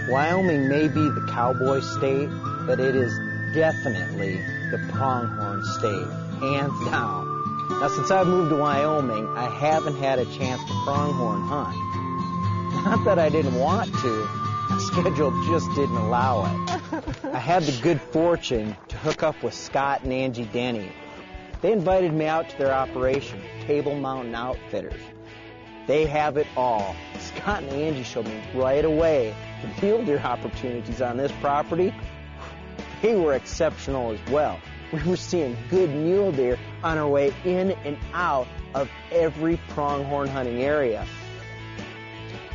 Wyoming may be the cowboy state, but it is definitely the pronghorn state, hands down. Now, since I've moved to Wyoming, I haven't had a chance to pronghorn hunt. Not that I didn't want to, my schedule just didn't allow it. I had the good fortune to hook up with Scott and Angie Denny. They invited me out to their operation, Table Mountain Outfitters. They have it all. Scott and Angie showed me right away the mule deer opportunities on this property. They were exceptional as well. We were seeing good mule deer on our way in and out of every pronghorn hunting area.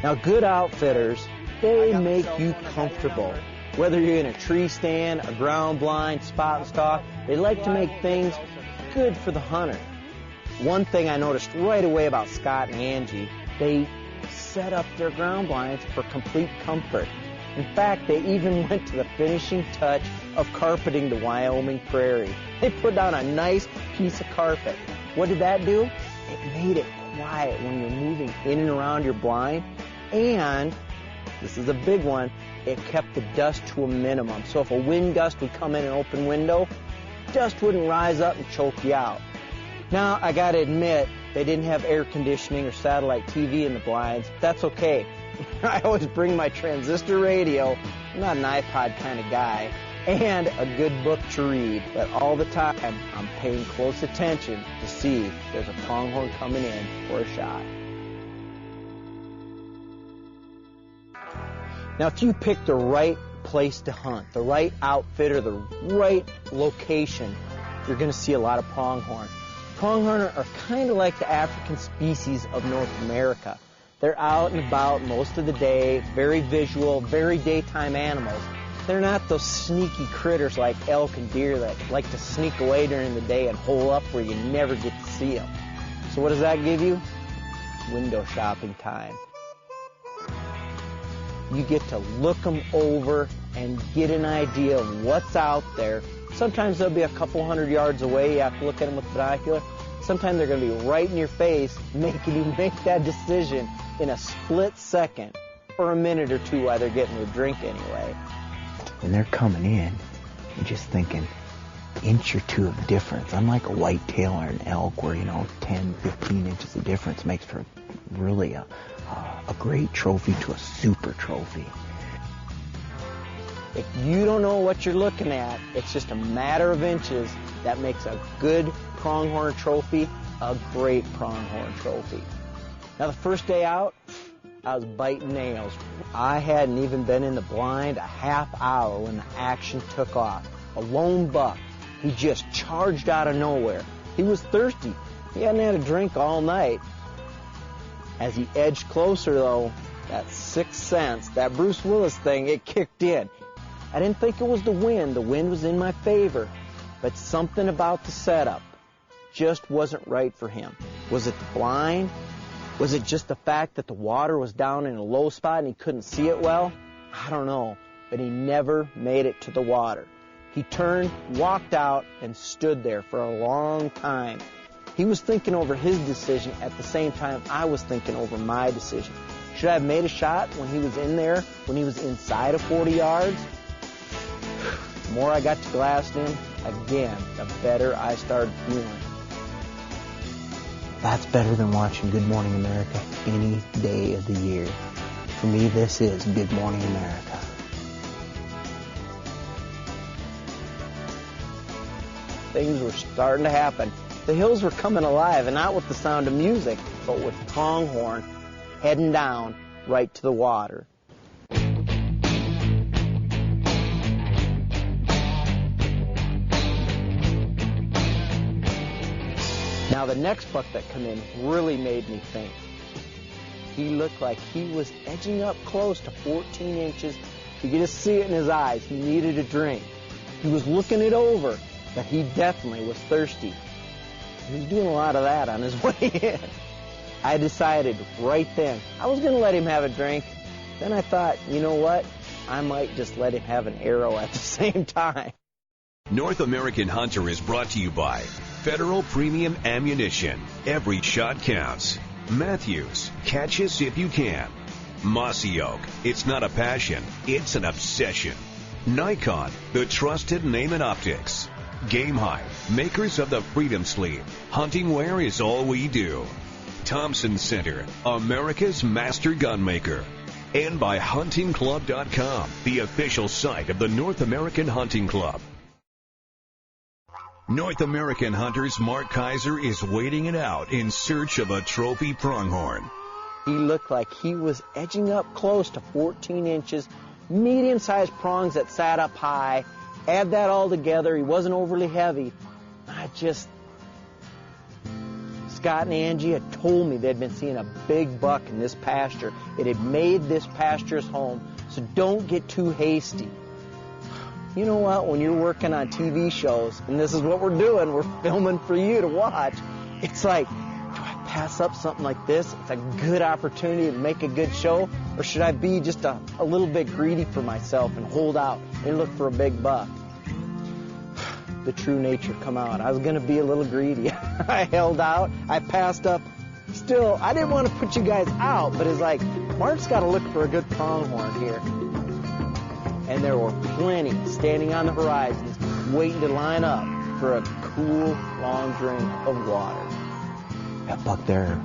Now, good outfitters, they make you comfortable. Whether you're in a tree stand, a ground blind, spot and stalk, they like to make things good for the hunter. One thing I noticed right away about Scott and Angie, they set up their ground blinds for complete comfort. In fact, they even went to the finishing touch of carpeting the Wyoming prairie. They put down a nice piece of carpet. What did that do? It made it quiet when you're moving in and around your blind. And, this is a big one, it kept the dust to a minimum. So if a wind gust would come in an open window, dust wouldn't rise up and choke you out. Now, I gotta admit, they didn't have air conditioning or satellite TV in the blinds. That's okay. I always bring my transistor radio. I'm not an iPod kind of guy. And a good book to read. But all the time, I'm paying close attention to see if there's a pronghorn coming in for a shot. Now, if you pick the right place to hunt, the right outfitter, the right location, you're going to see a lot of pronghorn. Pronghorn are kind of like the African species of North America. They're out and about most of the day, very visual, very daytime animals. They're not those sneaky critters like elk and deer that like to sneak away during the day and hole up where you never get to see them. So what does that give you? Window shopping time. You get to look them over and get an idea of what's out there. Sometimes they'll be a couple hundred yards away. You have to look at them with binocular. Sometimes they're going to be right in your face, making you make that decision in a split second or a minute or two while they're getting their drink anyway. When they're coming in, you're just thinking an inch or two of difference. Unlike a whitetail or an elk where, 10, 15 inches of difference makes for really a great trophy to a super trophy. If you don't know what you're looking at, it's just a matter of inches that makes a good pronghorn trophy a great pronghorn trophy. Now, the first day out, I was biting nails. I hadn't even been in the blind a half hour when the action took off. A lone buck. He just charged out of nowhere. He was thirsty. He hadn't had a drink all night. As he edged closer, though, that sixth sense, that Bruce Willis thing, it kicked in. I didn't think it was the wind. The wind was in my favor. But something about the setup just wasn't right for him. Was it the blind? Was it just the fact that the water was down in a low spot and he couldn't see it well? I don't know. But he never made it to the water. He turned, walked out, and stood there for a long time. He was thinking over his decision at the same time I was thinking over my decision. Should I have made a shot when he was in there, when he was inside of 40 yards? The more I got to glassing him, again, the better I started feeling. That's better than watching Good Morning America any day of the year. For me, this is Good Morning America. Things were starting to happen. The hills were coming alive, and not with the sound of music, but with pronghorn heading down right to the water. Now, the next buck that come in really made me think. He looked like he was edging up close to 14 inches. You could just see it in his eyes. He needed a drink. He was looking it over, but he definitely was thirsty. He was doing a lot of that on his way in. I decided right then I was going to let him have a drink. Then I thought, you know what? I might just let him have an arrow at the same time. North American Hunter is brought to you by Federal Premium Ammunition. Every shot counts. Matthews, catch us if you can. Mossy Oak, it's not a passion, it's an obsession. Nikon, the trusted name in optics. Game High, makers of the Freedom Sleeve. Hunting wear is all we do. Thompson Center, America's master gun maker. And by HuntingClub.com, the official site of the North American Hunting Club. North American hunters Mark Kaiser is waiting it out in search of a trophy pronghorn. He looked like he was edging up close to 14 inches, medium-sized prongs that sat up high. Add that all together, he wasn't overly heavy. Scott and Angie had told me they'd been seeing a big buck in this pasture. It had made this pasture's home, so don't get too hasty. You know what, when you're working on TV shows, and this is what we're doing, we're filming for you to watch, it's like, do I pass up something like this? It's a good opportunity to make a good show, or should I be just a little bit greedy for myself and hold out and look for a big buck? The true nature come out. I was going to be a little greedy. I held out. I passed up. Still, I didn't want to put you guys out, but it's like, Mark's got to look for a good pronghorn here. And there were plenty standing on the horizons, waiting to line up for a cool, long drink of water. That buck there,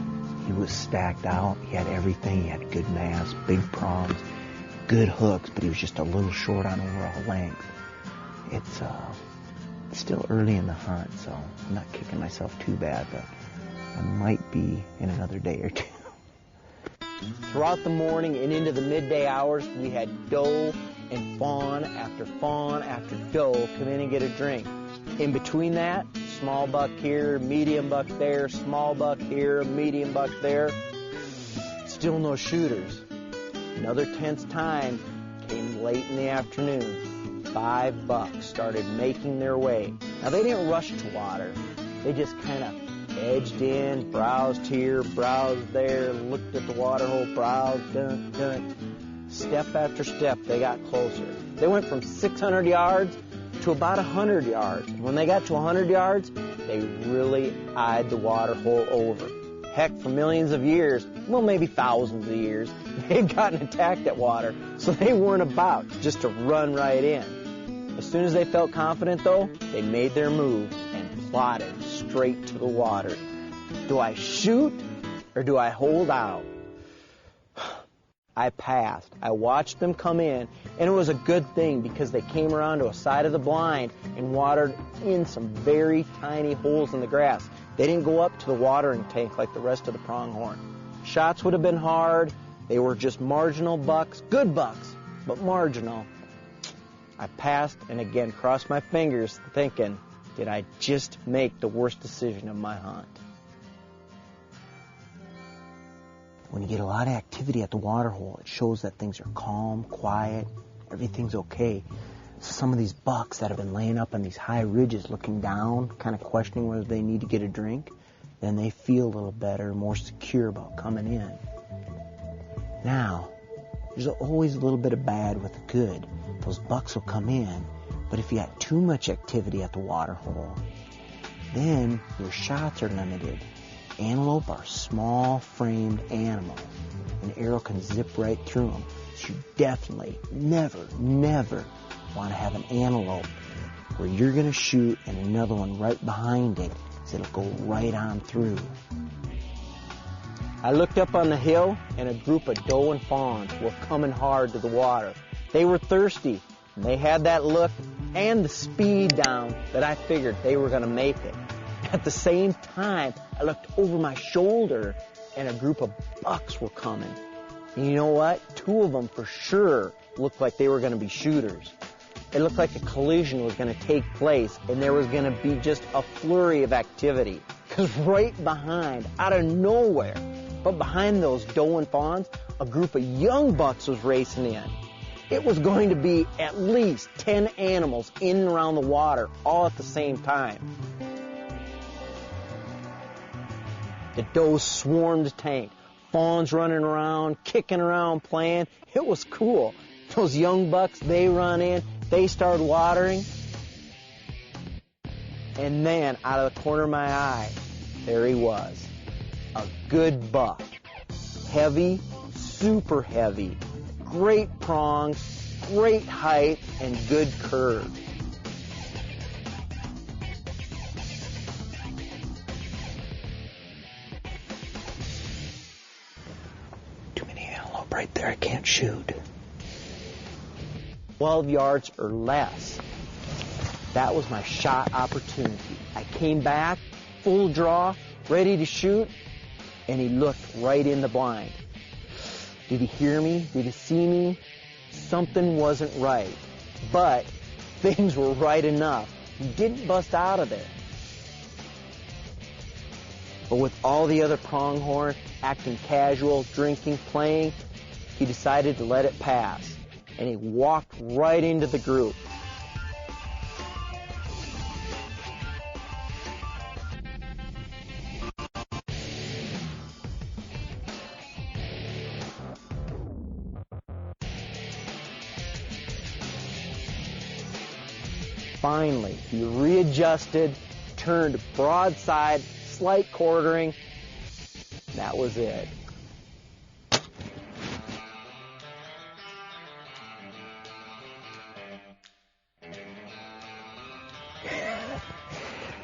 he was stacked out. He had everything. He had good mass, big prongs, good hooks, but he was just a little short on overall length. It's still early in the hunt, so I'm not kicking myself too bad, but I might be in another day or two. Throughout the morning and into the midday hours, we had doe and fawn after doe come in and get a drink. In between that, small buck here, medium buck there, small buck here, medium buck there. Still no shooters. Another tense time came late in the afternoon. 5 bucks started making their way. Now, they didn't rush to water. They just kind of edged in, browsed here, browsed there, looked at the water hole, browsed, dun. Step after step, they got closer. They went from 600 yards to about 100 yards. When they got to 100 yards, they really eyed the water hole over. Heck, for millions of years, well, maybe thousands of years, they'd gotten attacked at water, so they weren't about just to run right in. As soon as they felt confident, though, they made their move and plodded straight to the water. Do I shoot or do I hold out? I passed. I watched them come in, and it was a good thing because they came around to a side of the blind and watered in some very tiny holes in the grass. They didn't go up to the watering tank like the rest of the pronghorn. Shots would have been hard. They were just marginal bucks, good bucks, but marginal. I passed and again crossed my fingers thinking, did I just make the worst decision of my hunt? When you get a lot of activity at the water hole, it shows that things are calm, quiet, everything's okay. So some of these bucks that have been laying up on these high ridges looking down, kind of questioning whether they need to get a drink, then they feel a little better, more secure about coming in. Now, there's always a little bit of bad with the good. Those bucks will come in, but if you got too much activity at the water hole, then your shots are limited. Antelope are small-framed animals. An arrow can zip right through them. So you definitely never want to have an antelope where you're going to shoot and another one right behind it, because it'll go right on through. I looked up on the hill, and a group of doe and fawns were coming hard to the water. They were thirsty, and they had that look and the speed down that I figured they were going to make it. At the same time, I looked over my shoulder, and a group of bucks were coming. And you know what? 2 of them for sure looked like they were going to be shooters. It looked like a collision was going to take place, and there was going to be just a flurry of activity. Because right behind, out of nowhere, but behind those doe and fawns, a group of young bucks was racing in. It was going to be at least 10 animals in and around the water all at the same time. The does swarmed the tank. Fawns running around, kicking around, playing. It was cool. Those young bucks, they run in, they start watering. And then, out of the corner of my eye, there he was. A good buck. Heavy, super heavy, great prongs, great height, and good curve. Too many antelope right there, I can't shoot. 12 yards or less. That was my shot opportunity. I came back, full draw, ready to shoot, and he looked right in the blind. Did he hear me? Did he see me? Something wasn't right, but things were right enough. He didn't bust out of there. But with all the other pronghorn acting casual, drinking, playing, he decided to let it pass, and he walked right into the group. Finally, he readjusted, turned broadside, slight quartering. That was it.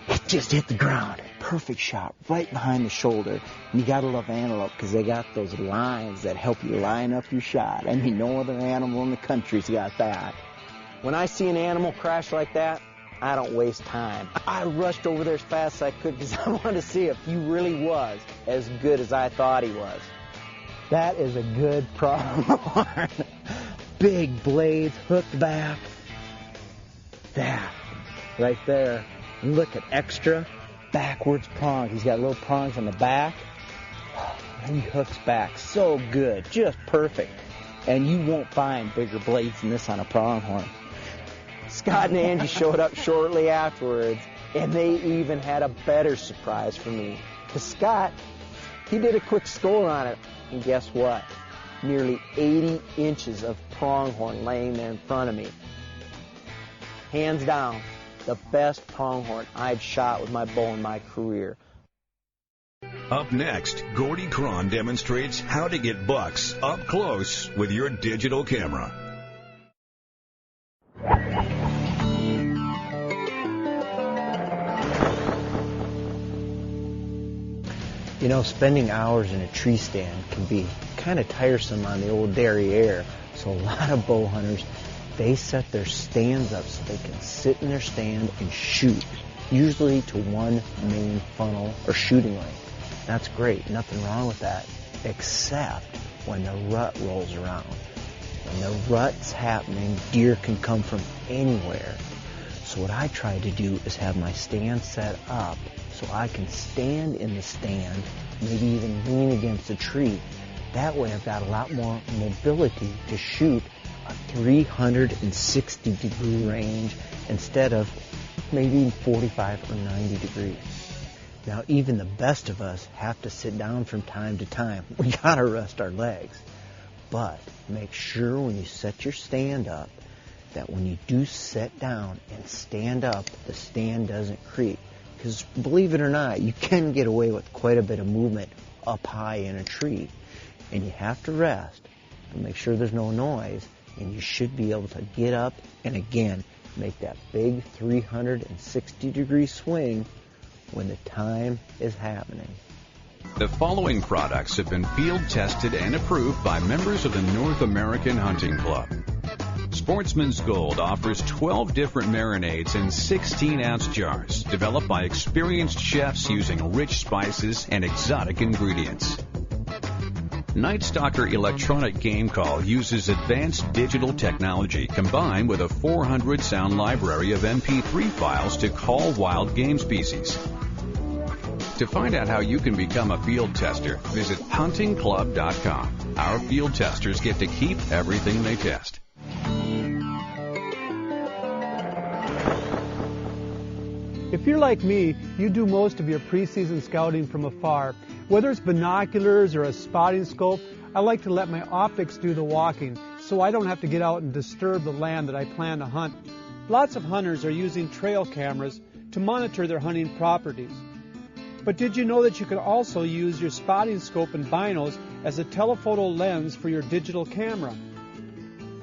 It just hit the ground. Perfect shot, right behind the shoulder. And you gotta love antelope because they got those lines that help you line up your shot. I mean, no other animal in the country's got that. When I see an animal crash like that, I don't waste time. I rushed over there as fast as I could because I wanted to see if he really was as good as I thought he was. That is a good pronghorn. Big blades, hooked back. That, right there. And look at extra backwards prong. He's got little prongs on the back. He hooks back so good, just perfect. And you won't find bigger blades than this on a pronghorn. Scott and Angie showed up shortly afterwards, and they even had a better surprise for me. Because Scott, he did a quick score on it, and guess what? Nearly 80 inches of pronghorn laying there in front of me. Hands down, the best pronghorn I've shot with my bow in my career. Up next, Gordy Cron demonstrates how to get bucks up close with your digital camera. You know, spending hours in a tree stand can be kind of tiresome on the old derriere. So a lot of bow hunters, they set their stands up so they can sit in their stand and shoot, usually to one main funnel or shooting length. That's great, nothing wrong with that, except when the rut rolls around. When the rut's happening, deer can come from anywhere. So what I try to do is have my stand set up so I can stand in the stand, maybe even lean against a tree. That way I've got a lot more mobility to shoot a 360-degree range instead of maybe 45 or 90 degrees. Now, even the best of us have to sit down from time to time. We gotta rest our legs. But make sure when you set your stand up that when you do sit down and stand up, the stand doesn't creak. Because believe it or not, you can get away with quite a bit of movement up high in a tree. And you have to rest and make sure there's no noise. And you should be able to get up and again make that big 360-degree swing when the time is happening. The following products have been field tested and approved by members of the North American Hunting Club. Sportsman's Gold offers 12 different marinades in 16-ounce jars, developed by experienced chefs using rich spices and exotic ingredients. Night Stalker Electronic Game Call uses advanced digital technology combined with a 400-sound library of MP3 files to call wild game species. To find out how you can become a field tester, visit huntingclub.com. Our field testers get to keep everything they test. If you're like me, you do most of your preseason scouting from afar. Whether it's binoculars or a spotting scope, I like to let my optics do the walking so I don't have to get out and disturb the land that I plan to hunt. Lots of hunters are using trail cameras to monitor their hunting properties. But did you know that you can also use your spotting scope and binos as a telephoto lens for your digital camera?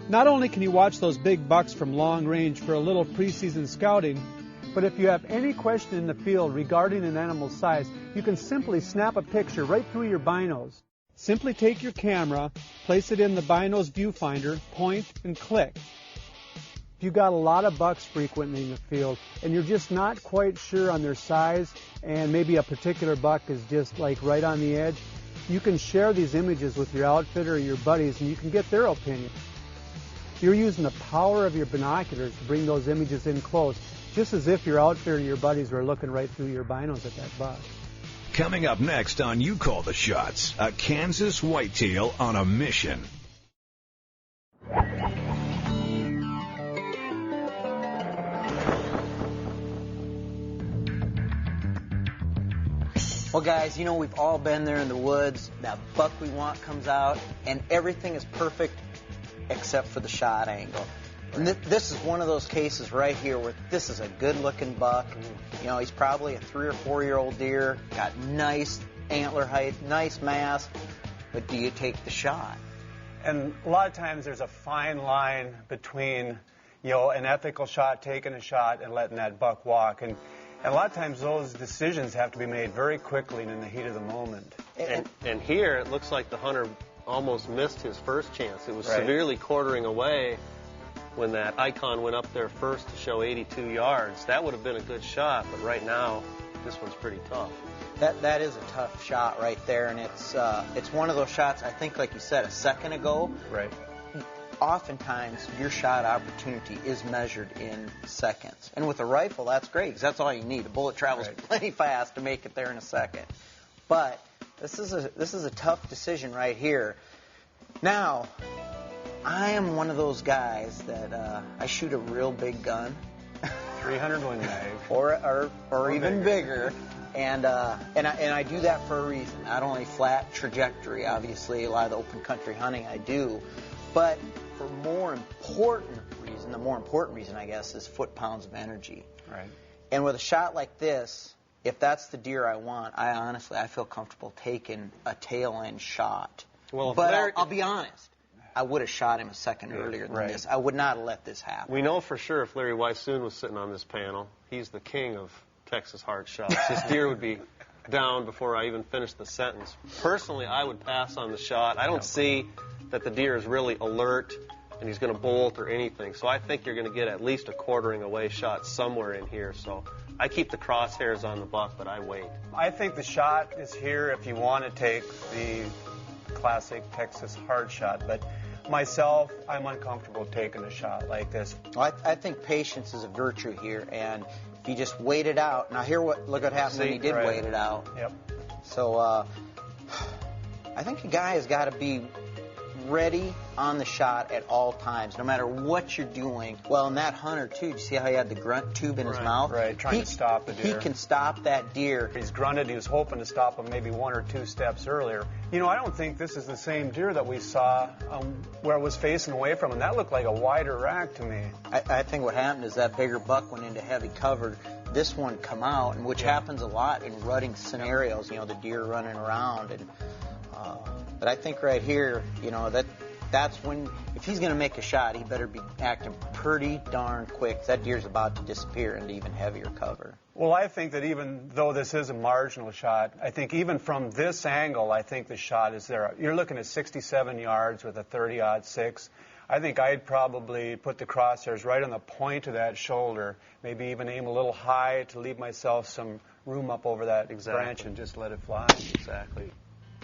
Not only can you watch those big bucks from long range for a little preseason scouting, but if you have any question in the field regarding an animal's size, you can simply snap a picture right through your binos. Simply take your camera, place it in the binos viewfinder, point, and click. If you've got a lot of bucks frequenting the field and you're just not quite sure on their size and maybe a particular buck is just like right on the edge, you can share these images with your outfitter or your buddies and you can get their opinion. You're using the power of your binoculars to bring those images in close, just as if your outfitter and your buddies were looking right through your binos at that buck. Coming up next on You Call the Shots, a Kansas whitetail on a mission. Well, guys, you know, we've all been there in the woods. That buck we want comes out, and everything is perfect except for the shot angle. And this is one of those cases right here where this is a good-looking buck. You know, he's probably a 3 or 4-year-old deer, got nice antler height, nice mass, but do you take the shot? And a lot of times there's a fine line between, you know, an ethical shot, taking a shot, and letting that buck walk. And a lot of times those decisions have to be made very quickly and in the heat of the moment. And here it looks like the hunter almost missed his first chance. It was severely quartering away when that icon went up there first to show 82 yards. That would have been a good shot, but right now this one's pretty tough. That is a tough shot right there, and it's one of those shots, I think, like you said a second ago. Right. Oftentimes your shot opportunity is measured in seconds. And with a rifle, that's great, because that's all you need. A bullet travels plenty fast to make it there in a second. But this is a tough decision right here. Now, I am one of those guys that I shoot a real big gun. 300 Wing Mag. or even bigger. And I do that for a reason. Not only flat trajectory, obviously, a lot of the open country hunting I do, but for the more important reason, I guess, is foot-pounds of energy. Right. And with a shot like this, if that's the deer I want, I feel comfortable taking a tail-end shot. Well, but I'll be honest. I would have shot him a second earlier than this. I would not have let this happen. We know for sure if Larry Weissoon was sitting on this panel, he's the king of Texas hard shots. This deer would be down before I even finished the sentence. Personally, I would pass on the shot. I don't see that the deer is really alert and he's going to bolt or anything. So I think you're going to get at least a quartering away shot somewhere in here. So I keep the crosshairs on the buck, but I wait. I think the shot is here if you want to take the classic Texas hard shot, but myself, I'm uncomfortable taking a shot like this. Well, I think patience is a virtue here, and if you just wait it out. Now, look what happened when he did wait it out. Yep. So I think a guy has got to be ready on the shot at all times, no matter what you're doing. Well, and that hunter, too, you see how he had the grunt tube in his mouth? Right, trying to stop the deer. He can stop that deer. He's grunted. He was hoping to stop him maybe 1 or 2 steps earlier. You know, I don't think this is the same deer that we saw where it was facing away from him. That looked like a wider rack to me. I think what happened is that bigger buck went into heavy cover. This one come out, and which happens a lot in rutting scenarios, you know, the deer running around. And but I think right here, you know, that's when, if he's going to make a shot, he better be acting pretty darn quick. That deer's about to disappear into even heavier cover. Well, I think that even though this is a marginal shot, I think even from this angle, I think the shot is there. You're looking at 67 yards with a 30-06. I think I'd probably put the crosshairs right on the point of that shoulder, maybe even aim a little high to leave myself some room up over that branch and just let it fly. Exactly.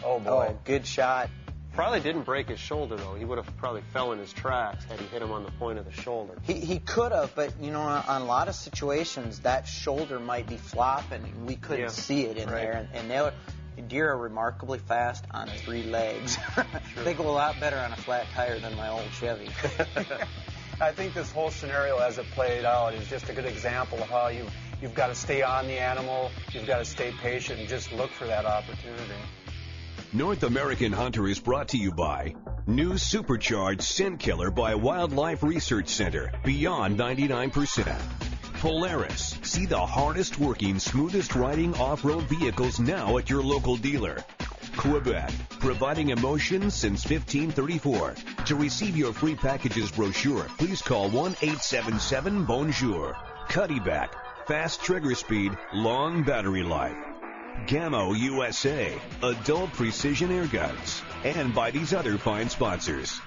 Oh, boy. Oh, good shot. Probably didn't break his shoulder, though. He would have probably fell in his tracks had he hit him on the point of the shoulder. He could have, but, you know, on a lot of situations, that shoulder might be flopping, and we couldn't see it in there. And deer are remarkably fast on 3 legs. They go a lot better on a flat tire than my old Chevy. I think this whole scenario as it played out is just a good example of how you've got to stay on the animal, you've got to stay patient, and just look for that opportunity. North American Hunter is brought to you by new supercharged scent killer by Wildlife Research Center, Beyond 99%. Polaris. See the hardest working, smoothest riding off-road vehicles now at your local dealer. Quebec, providing emotion since 1534. To receive your free packages brochure, please call 1-877-BONJOUR. Cuddyback, fast trigger speed, long battery life. Gammo USA, adult precision air guns. And by these other fine sponsors.